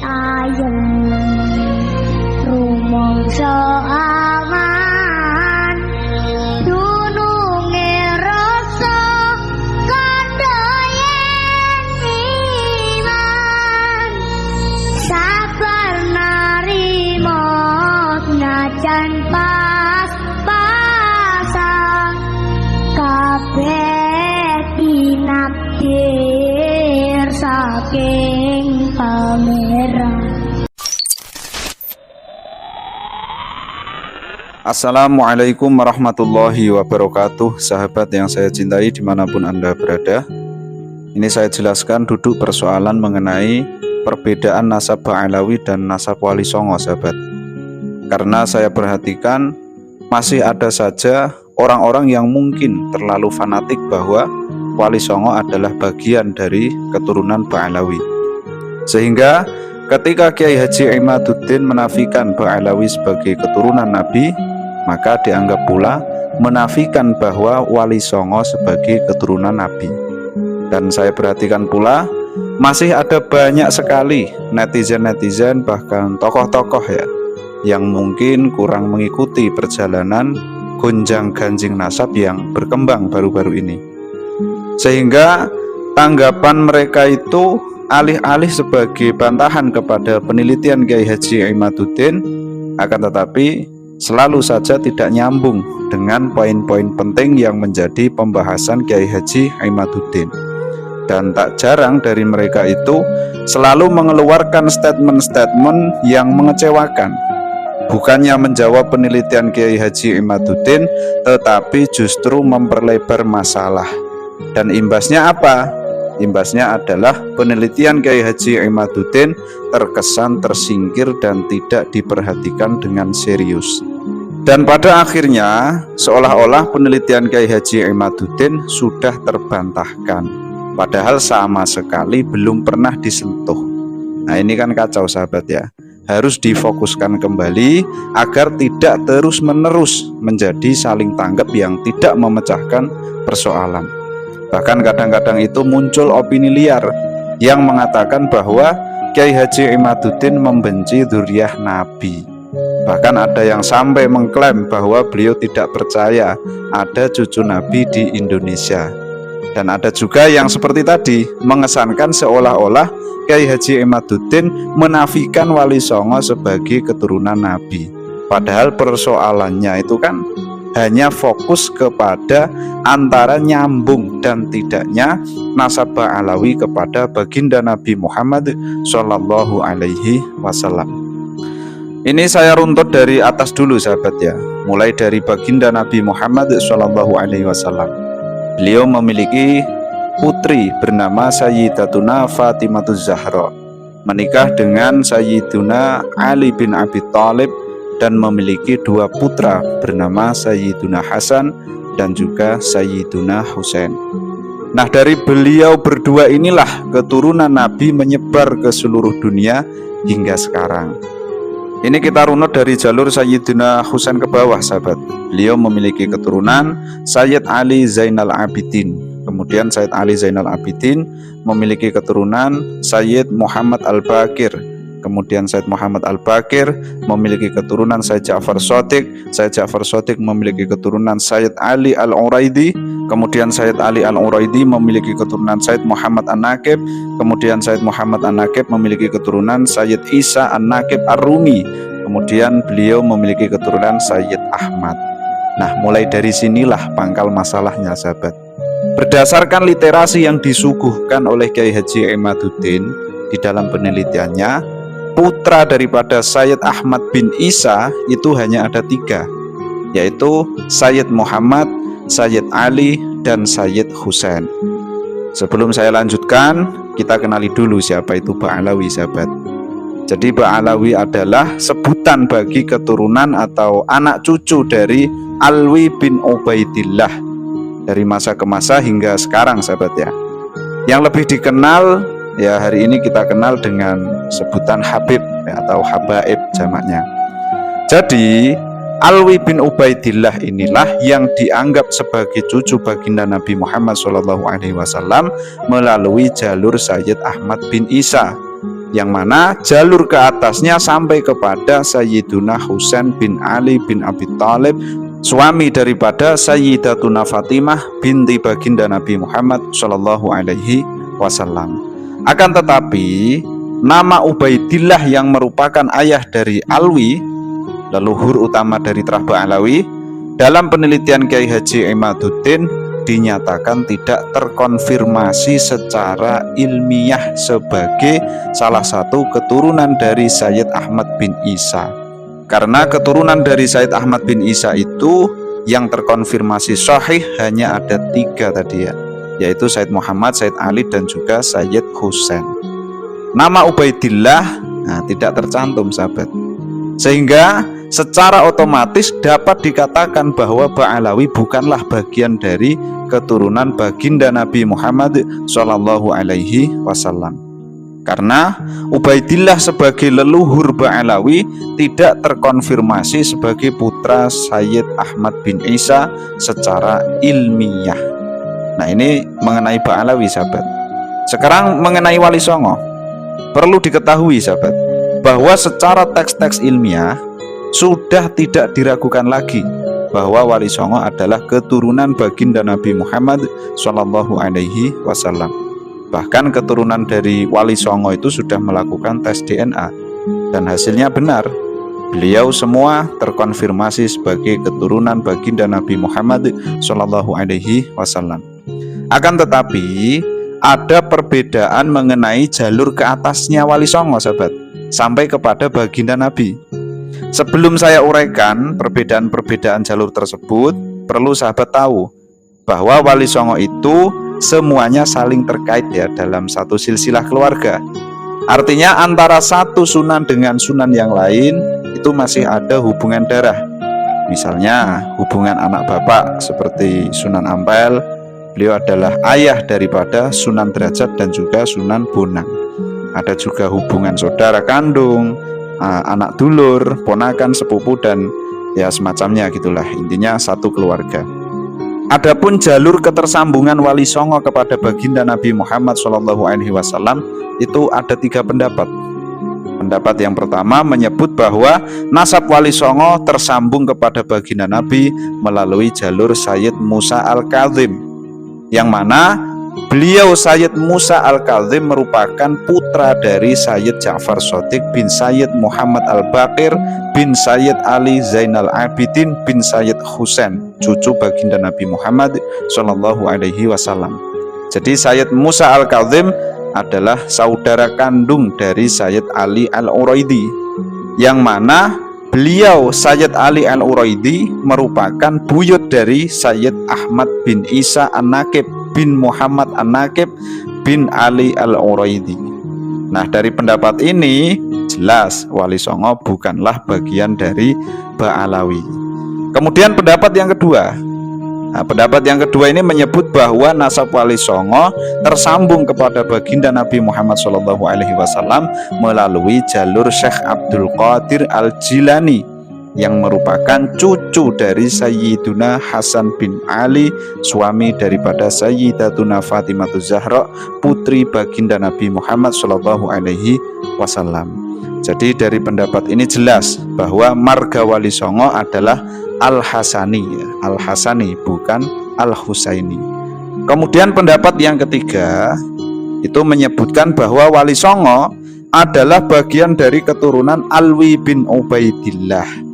ayem rumangsa aman dununge rasa kandha yen iman sabar narima najan pas-pasan kabeh tinakdir saking pameran. Assalamualaikum warahmatullahi wabarakatuh. Sahabat yang saya cintai dimanapun Anda berada, ini saya jelaskan duduk persoalan mengenai perbedaan nasab Ba'alawi dan nasab Wali Songo, sahabat. Karena saya perhatikan masih ada saja orang-orang yang mungkin terlalu fanatik bahwa Wali Songo adalah bagian dari keturunan Ba'alawi, sehingga ketika Kiai Haji Imaduddin menafikan Ba'alawi sebagai keturunan Nabi, maka dianggap pula menafikan bahwa Wali Songo sebagai keturunan Nabi. Dan saya perhatikan pula masih ada banyak sekali netizen-netizen bahkan tokoh-tokoh ya yang mungkin kurang mengikuti perjalanan gonjang-ganjing nasab yang berkembang baru-baru ini, sehingga tanggapan mereka itu alih-alih sebagai bantahan kepada penelitian Kiai Haji Imaduddin, akan tetapi selalu saja tidak nyambung dengan poin-poin penting yang menjadi pembahasan Kiai Haji Imaduddin. Dan tak jarang dari mereka itu selalu mengeluarkan statement-statement yang mengecewakan, bukannya menjawab penelitian Kiai Haji Imaduddin, tetapi justru memperlebar masalah. Dan imbasnya apa? Imbasnya adalah penelitian Kiai Haji Imaduddin terkesan tersingkir dan tidak diperhatikan dengan serius. Dan pada akhirnya seolah-olah penelitian Kiai Haji Imaduddin sudah terbantahkan, padahal sama sekali belum pernah disentuh. Nah, ini kan kacau, sahabat ya. Harus difokuskan kembali agar tidak terus-menerus menjadi saling tanggap yang tidak memecahkan persoalan. Bahkan kadang-kadang itu muncul opini liar yang mengatakan bahwa Kiai Haji Imaduddin membenci dzurriyyah Nabi. Bahkan ada yang sampai mengklaim bahwa beliau tidak percaya ada cucu Nabi di Indonesia. Dan ada juga yang seperti tadi mengesankan seolah-olah Kiai Haji Imaduddin menafikan Wali Songo sebagai keturunan Nabi. Padahal persoalannya itu kan hanya fokus kepada antara nyambung dan tidaknya nasab Ba'alawi kepada baginda Nabi Muhammad Shallallahu Alaihi Wasallam. Ini saya runtut dari atas dulu, sahabat ya. Mulai dari baginda Nabi Muhammad Shallallahu Alaihi Wasallam. Beliau memiliki putri bernama Sayyidatuna Fatimatuz Zahra, menikah dengan Sayyiduna Ali bin Abi Thalib, dan memiliki dua putra bernama Sayyiduna Hasan dan juga Sayyiduna Husain. Nah, dari beliau berdua inilah keturunan Nabi menyebar ke seluruh dunia hingga sekarang. Ini kita runut dari jalur Sayyiduna Husain ke bawah, sahabat. Beliau memiliki keturunan Sayyid Ali Zainal Abidin. Kemudian Sayyid Ali Zainal Abidin memiliki keturunan Sayyid Muhammad Al-Baqir. Kemudian Sayyid Muhammad Al-Baqir memiliki keturunan Sayyid Ja'far Shadiq. Sayyid Ja'far Shadiq memiliki keturunan Sayyid Ali Al-Uraidi. Kemudian Sayyid Ali Al-Uraidi memiliki keturunan Sayyid Muhammad An-Naqib. Kemudian Sayyid Muhammad An-Naqib memiliki keturunan Sayyid Isa An-Naqib Ar-Rumi. Kemudian beliau memiliki keturunan Sayyid Ahmad. Nah, mulai dari sinilah pangkal masalahnya, sahabat. Berdasarkan literasi yang disuguhkan oleh Kiai Haji Imaduddin di dalam penelitiannya, putra daripada Sayyid Ahmad bin Isa itu hanya ada 3, yaitu Sayyid Muhammad, Sayyid Ali, dan Sayyid Husain. Sebelum saya lanjutkan, kita kenali dulu siapa itu Ba'alawi, sahabat. Jadi Ba'alawi adalah sebutan bagi keturunan atau anak cucu dari Alwi bin Ubaidillah dari masa ke masa hingga sekarang, sahabat ya. Yang lebih dikenal ya hari ini kita kenal dengan sebutan Habib ya, atau Habaib jamaknya. Jadi Alwi bin Ubaidillah inilah yang dianggap sebagai cucu baginda Nabi Muhammad SAW melalui jalur Sayyid Ahmad bin Isa. yang mana jalur ke atasnya sampai kepada Sayyiduna Husain bin Ali bin Abi Thalib, suami daripada Sayyidatuna Fatimah binti baginda Nabi Muhammad Shallallahu Alaihi Wasallam. Akan tetapi nama Ubaidillah yang merupakan ayah dari Alwi, leluhur utama dari Terah Ba'alawi, dalam penelitian Kiai Haji Imaduddin dinyatakan tidak terkonfirmasi secara ilmiah sebagai salah satu keturunan dari Sayyid Ahmad bin Isa. Karena keturunan dari Sayyid Ahmad bin Isa itu yang terkonfirmasi sahih hanya ada 3 tadi ya, yaitu Sayyid Muhammad, Sayyid Ali, dan juga Sayyid Husain. Nama Ubaidillah tidak tercantum sahabat, sehingga secara otomatis dapat dikatakan bahwa Ba'alawi bukanlah bagian dari keturunan baginda Nabi Muhammad Shallallahu Alaihi Wasallam. Karena Ubaidillah sebagai leluhur Ba'alawi tidak terkonfirmasi sebagai putra Sayyid Ahmad bin Isa secara ilmiah. Nah, ini mengenai Ba'alawi sahabat. Sekarang mengenai Wali Songo, perlu diketahui sahabat bahwa secara teks-teks ilmiah sudah tidak diragukan lagi bahwa Wali Songo adalah keturunan baginda Nabi Muhammad Shallallahu Alaihi Wasallam. Bahkan keturunan dari Wali Songo itu sudah melakukan tes DNA dan hasilnya benar. Beliau semua terkonfirmasi sebagai keturunan baginda Nabi Muhammad Shallallahu Alaihi Wasallam. Akan tetapi ada perbedaan mengenai jalur ke atasnya Wali Songo sahabat, sampai kepada baginda Nabi. Sebelum saya uraikan perbedaan-perbedaan jalur tersebut, perlu sahabat tahu bahwa Wali Songo itu semuanya saling terkait ya dalam satu silsilah keluarga. Artinya antara satu sunan dengan sunan yang lain itu masih ada hubungan darah. Misalnya hubungan anak bapak seperti Sunan Ampel, beliau adalah ayah daripada Sunan Derajat dan juga Sunan Bonang. Ada juga hubungan saudara kandung, anak dulur, ponakan, sepupu, dan ya semacamnya gitulah. Intinya satu keluarga. Adapun jalur ketersambungan Wali Songo kepada baginda Nabi Muhammad SAW itu ada 3 pendapat. Pendapat yang pertama menyebut bahwa nasab Wali Songo tersambung kepada baginda Nabi melalui jalur Sayyid Musa Al-Kadzim, yang mana beliau Sayyid Musa Al-Kadzim merupakan putra dari Sayyid Ja'far Shadiq bin Sayyid Muhammad Al-Baqir bin Sayyid Ali Zainal Abidin bin Sayyid Husain, cucu baginda Nabi Muhammad Shallallahu Alaihi Wasallam. Jadi Sayyid Musa Al-Kadzim adalah saudara kandung dari Sayyid Ali Al-Uraidi, yang mana beliau Sayyid Ali Al-Uraidi merupakan buyut dari Sayyid Ahmad bin Isa An-Naqib bin Muhammad An-Naqib bin Ali Al-Uraidi. Nah, dari pendapat ini jelas Wali Songo bukanlah bagian dari Ba'alawi. Kemudian pendapat yang kedua, pendapat yang kedua ini menyebut bahwa nasab Wali Songo tersambung kepada baginda Nabi Muhammad SAW melalui jalur Syekh Abdul Qadir Al-Jilani, yang merupakan cucu dari Sayyiduna Hasan bin Ali, suami daripada Sayyidatuna Fatimah Zahra, putri baginda Nabi Muhammad SAW. Jadi dari pendapat ini jelas bahwa marga Wali Songo adalah Al-Hasani, Al-Hasani bukan Al-Husaini. Kemudian pendapat yang ketiga itu menyebutkan bahwa Wali Songo adalah bagian dari keturunan Alwi bin Ubaidillah.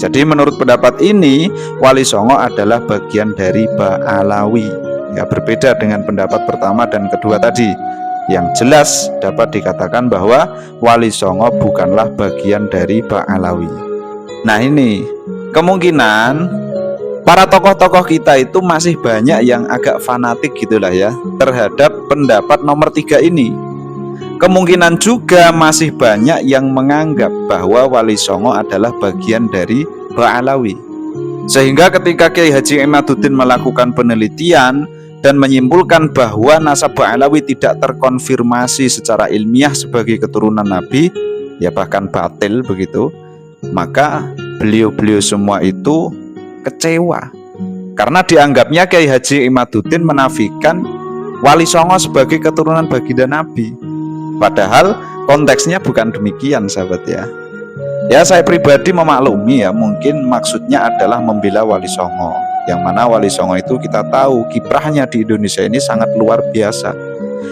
Jadi menurut pendapat ini Wali Songo adalah bagian dari Ba'alawi. Ya, berbeda dengan pendapat pertama dan kedua tadi. Yang jelas dapat dikatakan bahwa Wali Songo bukanlah bagian dari Ba'alawi. Nah, ini kemungkinan para tokoh-tokoh kita itu masih banyak yang agak fanatik gitulah ya terhadap pendapat nomor 3 ini. Kemungkinan juga masih banyak yang menganggap bahwa Wali Songo adalah bagian dari Ba'alawi. Sehingga ketika Kiai Haji Imaduddin melakukan penelitian dan menyimpulkan bahwa nasab Ba'alawi tidak terkonfirmasi secara ilmiah sebagai keturunan Nabi, ya bahkan batil begitu, maka beliau-beliau semua itu kecewa. Karena dianggapnya Kiai Haji Imaduddin menafikan Wali Songo sebagai keturunan baginda Nabi. Padahal konteksnya bukan demikian, sahabat ya. Ya, saya pribadi memaklumi ya, mungkin maksudnya adalah membela Wali Songo. Yang mana Wali Songo itu kita tahu kiprahnya di Indonesia ini sangat luar biasa.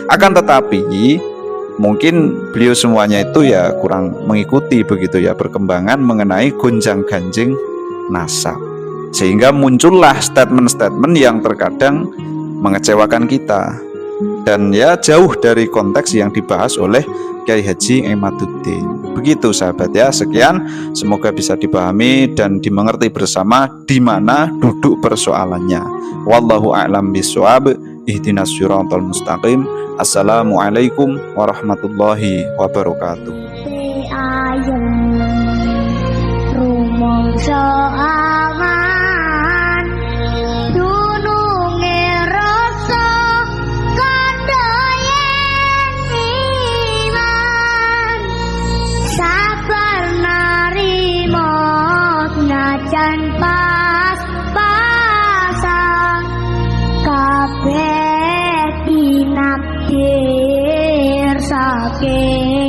Akan tetapi mungkin beliau semuanya itu ya kurang mengikuti begitu ya perkembangan mengenai gonjang-ganjing nasab. Sehingga muncullah statement-statement yang terkadang mengecewakan kita. Dan ya jauh dari konteks yang dibahas oleh Kiai Haji Imaduddin. Begitu sahabat ya, sekian, semoga bisa dipahami dan dimengerti bersama di mana duduk persoalannya. Wallahu a'lam bishawab. Ihdinas siratal mustaqim. Assalamualaikum warahmatullahi wabarakatuh. Ayem rumangsa aman dununge rasa kandayen iman sabar narimo najan pas-pasan kabeh tinakdir saking